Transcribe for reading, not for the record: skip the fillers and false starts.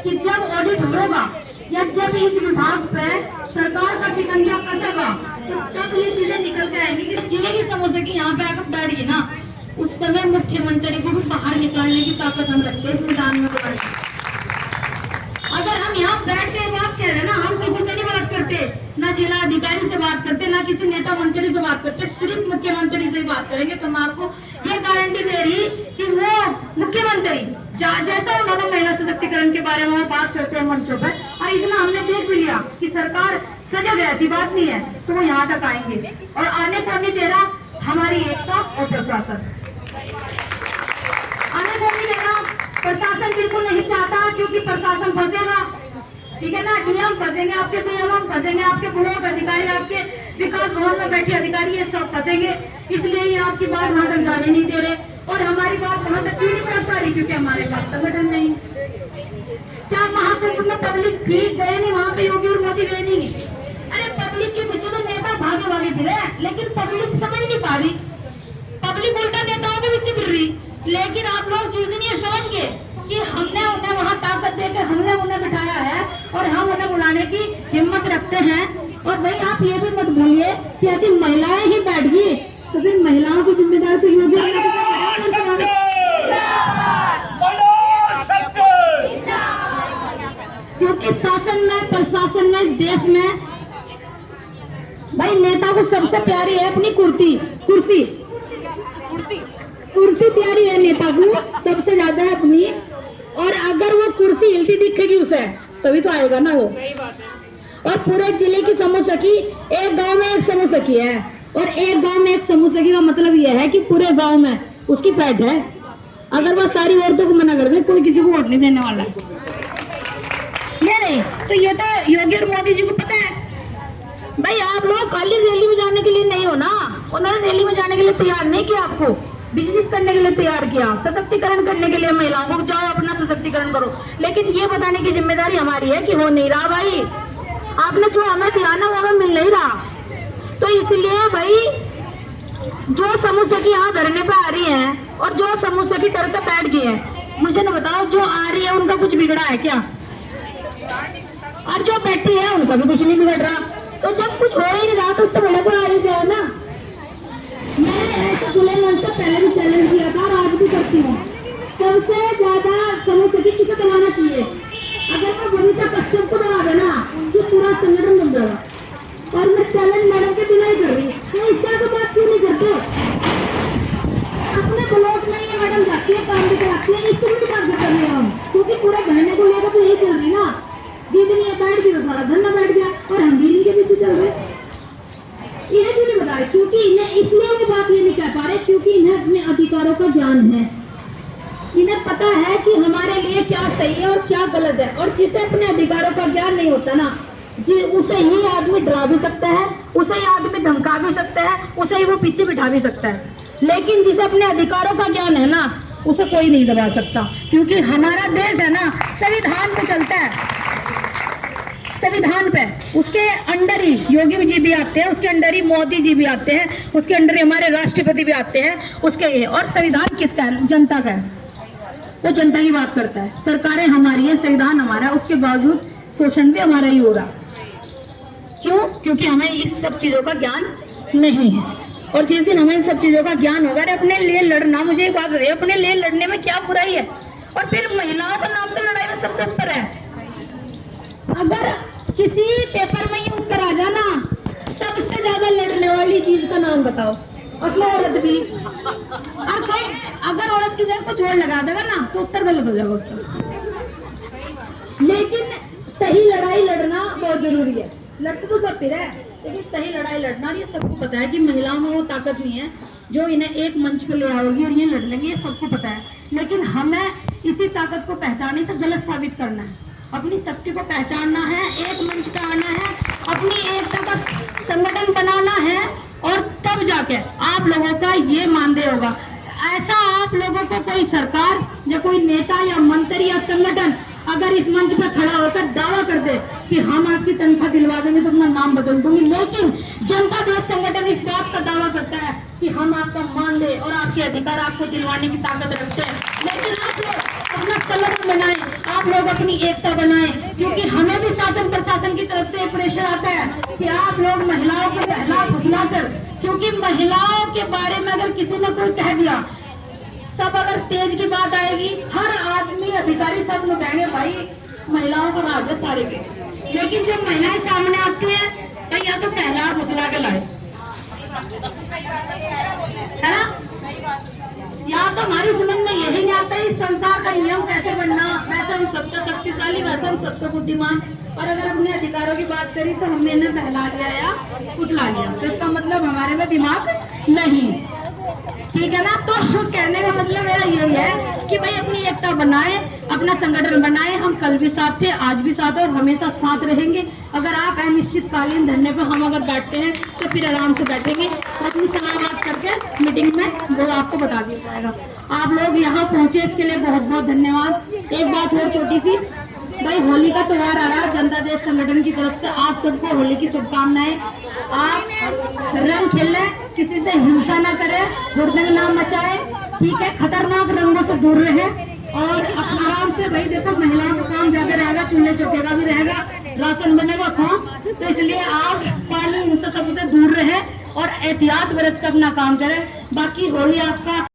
कि जब ऑडिट होगा या जब इस विभाग पे सरकार का शिकंजा कसेगा तो तब ये चीजें निकल के आएंगी कि जिले की समझे कि यहाँ पे आकर बैठ गई ना, उस समय मुख्यमंत्री को भी बाहर निकालने की ताकत हम रखते हैं संविधान में। अगर हम यहाँ बैठ के बात कह रहे हैं ना, हम किसी से नहीं बात करते, ना जिला अधिकारी से बात करते, ना किसी नेता मंत्री से बात करते, सिर्फ मुख्यमंत्री से ही बात करेंगे। तो मैं आपको ये गारंटी दे रही कि वो मुख्यमंत्री जैसा उन्होंने महिला सशक्तिकरण के बारे में बात करते हैं मंचों पर, और इतना हमने देख भी लिया कि सरकार सजग है, ऐसी बात नहीं है, तो वो यहाँ तक आएंगे। और आने को नहीं दे रहा हमारी एकता और प्रशासन, आने को नहीं दे रहा प्रशासन, बिल्कुल नहीं चाहता, क्योंकि प्रशासन फंसेगा, ठीक है ना। डीएम फंसेंगे, आपके डीएम फंसेंगे, आपके ब्लॉक अधिकारी, आपके विकास भवन में बैठे अधिकारी, ये सब फंसेंगे। इसलिए ये आपकी बात वहां तक जाने नहीं दे रहे, और हमारी बात वहां तक क्यों नहीं पहुंच पा रही, क्योंकि हमारे पास संगठन नहीं। क्या महाकुंभ में पब्लिक भी गए नहीं, वहां पे योगी और मोदी गए नहीं? अरे पब्लिक के पीछे तो नेता भागे भागे फिरे, लेकिन पब्लिक समझ नहीं पा रही, पब्लिक उल्टा नेताओं के पीछे फिर रही। लेकिन आप लोग जिस दिन ये समझ गए कि हमने उन्हें वहां ताकत देकर हमने उन्हें बिठाया है और हम उन्हें बुलाने की हिम्मत रखते हैं। और भाई आप ये भी मत भूलिए कि यदि महिलाएं ही बैठ गई तो फिर महिलाओं की जिम्मेदारी तो योगी क्योंकि शासन में प्रशासन में इस देश में भाई नेता को सबसे प्यारी है अपनी कुर्सी प्यारी है नेता को सबसे ज्यादा है अपनी। और अगर वो कुर्सी हिलती दिखेगी उसे तभी तो आएगा ना वो। और पूरे जिले की समूह सखी एक गांव में एक समूह सखी है, और एक गांव में एक समूह सखी का मतलब यह है कि पूरे गांव में उसकी पैठ है। अगर वह सारी औरतों को मना कर दे, कोई किसी को वोट नहीं देने वाला है। ये नहीं तो ये तो योगी और मोदी जी को पता है। भाई आप लोग खाली रैली में जाने के लिए नहीं हो ना, उन्होंने रैली में जाने के लिए तैयार नहीं किया, आपको बिजनेस करने के लिए तैयार किया, सशक्तिकरण करने के लिए महिलाओं को जाओ अपना सशक्तिकरण करो। लेकिन ये बताने की जिम्मेदारी हमारी है कि हो नहीं रहा भाई, आपने जो हमें दिया ना वो हमें मिल नहीं रहा। तो इसलिए भाई जो समूह सखी यहाँ धरने पे आ रही है और जो समूह सखी डर के बैठ गई है, मुझे ना बताओ जो आ रही है उनका कुछ बिगड़ा है क्या? और जो बैठी है उनका भी कुछ नहीं बिगड़ रहा। तो जब कुछ हो ही नहीं रहा तो उससे बड़ा तो आ ही जाए ना। मैंने ऐसे खुले मन से पहले भी चैलेंज किया था और आज भी करती हूँ, सबसे ज्यादा समूह सखी किसे दबाना चाहिए? अगर मैं बबीता कश्यप को दबा देना तो पूरा संगठन बन जाएगा। और मैं चैलेंज मैडम के बिना ही कर रही, तो इसका तो बात क्यों नहीं करते? अपने ब्लॉक में ये मैडम जाती है, काम भी कराती है, इससे भी बात कर रहे हैं हम, क्योंकि पूरे घरने को लेकर तो यही चल रही ना। जिस दिन ये बैठ गई तो सारा धरना बैठ गया, और हम भी के पीछे चल रहे। इन्हें क्यों नहीं बता रहे? क्योंकि इन्हें इसलिए वो बात ये नहीं कह पा रहे क्योंकि इन्हें अपने अधिकारों का ज्ञान है। इन्हें पता है कि हमारे लिए क्या सही है और क्या गलत है। और जिसे अपने अधिकारों का ज्ञान नहीं होता ना, उसे ही आदमी डरा भी सकता है, उसे ही आदमी धमका भी सकता है, उसे ही वो पीछे बिठा भी सकता है। लेकिन जिसे अपने अधिकारों का ज्ञान है ना, उसे कोई नहीं दबा सकता, क्योंकि हमारा देश है ना संविधान पे चलता है। संविधान पे उसके अंडर ही योगी जी भी आते हैं, उसके अंडर ही मोदी जी भी आते हैं, उसके अंडर ही हमारे राष्ट्रपति भी आते हैं उसके। और संविधान किसका है? जनता का है। वो जनता की बात करता है। सरकारें हमारी है, संविधान हमारा है, उसके बावजूद शोषण भी हमारा ही हो रहा। क्यों? क्योंकि हमें इस सब चीजों का ज्ञान नहीं है। और जिस दिन हमें इन सब चीजों का ज्ञान होगा, अपने लिए लड़ना, मुझे एक बात बताइए, अपने लिए लड़ने में क्या बुराई है? और फिर महिलाओं का नाम तो लड़ाई में सबसे ऊपर है। अगर किसी पेपर में ये उत्तर आ जाना सबसे ज्यादा लड़ने वाली चीज का नाम बताओ, अपना औरत भी। और कोई अगर औरत की जगह कुछ और लगा देगा ना तो उत्तर गलत हो जाएगा उसका। लेकिन सही लड़ाई लड़ना बहुत जरूरी है। लड़ते तो सब फिर है, लेकिन सही लड़ाई लड़ना, ये सबको पता है कि महिलाओं में वो ताकत नहीं है जो इन्हें एक मंच पे ले आओगी और ये लड़ लेंगे, ये सबको पता है। लेकिन हमें इसी ताकत को पहचानने से गलत साबित करना है, अपनी शक्ति को पहचानना है, एक मंच पे आना है, अपनी एकता का संगठन बनाना है, और तब जाके आप लोगों का ये मानदेय होगा। ऐसा आप लोगों को कोई सरकार या कोई नेता या मंत्री या संगठन अगर इस मंच पर खड़ा होकर दावा कर दे कि हम आपकी तनख्वाह दिलवा देंगे तो अपना नाम बदल दूंगी, लेकिन जनता दल संगठन इस बात का दावा करता है कि हम आपका मानदेय और आपके अधिकार आपको दिलवाने की ताकत रखते हैं। लेकिन आप लोग अपना संगठन बनाएं, आप लोग अपनी एकता बनाएं, क्योंकि हमें भी शासन प्रशासन की तरफ से प्रेशर आता है कि आप लोग महिलाओं को बहला फुसला कर, क्योंकि महिलाओं के बारे में अगर किसी ने कोई कह दिया, सब अगर तेज की बात आएगी, हर आदमी अधिकारी सब लोग कहेंगे भाई महिलाओं का राज है सारे के। लेकिन जब महिलाएं सामने आती है तो या तो पहला फुसला के लाए, है ना, या तो हमारी समझ में यही नहीं आता है इस संसार का नियम कैसे बनना, वैसे हम सबका शक्तिशाली, वैसे हम सबका बुद्धिमान, और अगर अपने अधिकारों की बात करी तो हमने इन्हें बहला लिया या फुसला लिया, तो इसका मतलब हमारे में दिमाग नहीं, ठीक है ना। तो कहने का मतलब मेरा यही है कि भाई अपनी एकता बनाए, अपना संगठन बनाए, हम कल भी साथ थे, आज भी साथ है और हमेशा साथ रहेंगे। अगर आप अनिश्चितकालीन धरने पे हम अगर बैठते हैं तो फिर आराम से बैठेंगे, तो अपनी सलाह बात करके मीटिंग में वो आपको बता दिया जाएगा। आप लोग यहाँ पहुंचे इसके लिए बहुत बहुत धन्यवाद। एक बात और छोटी सी, भाई होली का त्योहार आ रहा है, जनता देश संगठन की तरफ से आप सबको होली की शुभकामनाएं। आप रंग खेले, किसी से हिंसा ना करे, हुड़दंग ना मचाए, ठीक है, खतरनाक रंगों से दूर रहे और आराम से, भाई देखो महिलाओं का काम ज्यादा रहेगा, चूल्हे चौके का भी रहेगा, राशन बनेगा खाओ, तो इसलिए आप पानी इनसे सब दूर रहे और एहतियात बरत कर अपना काम करें। बाकी होली आपका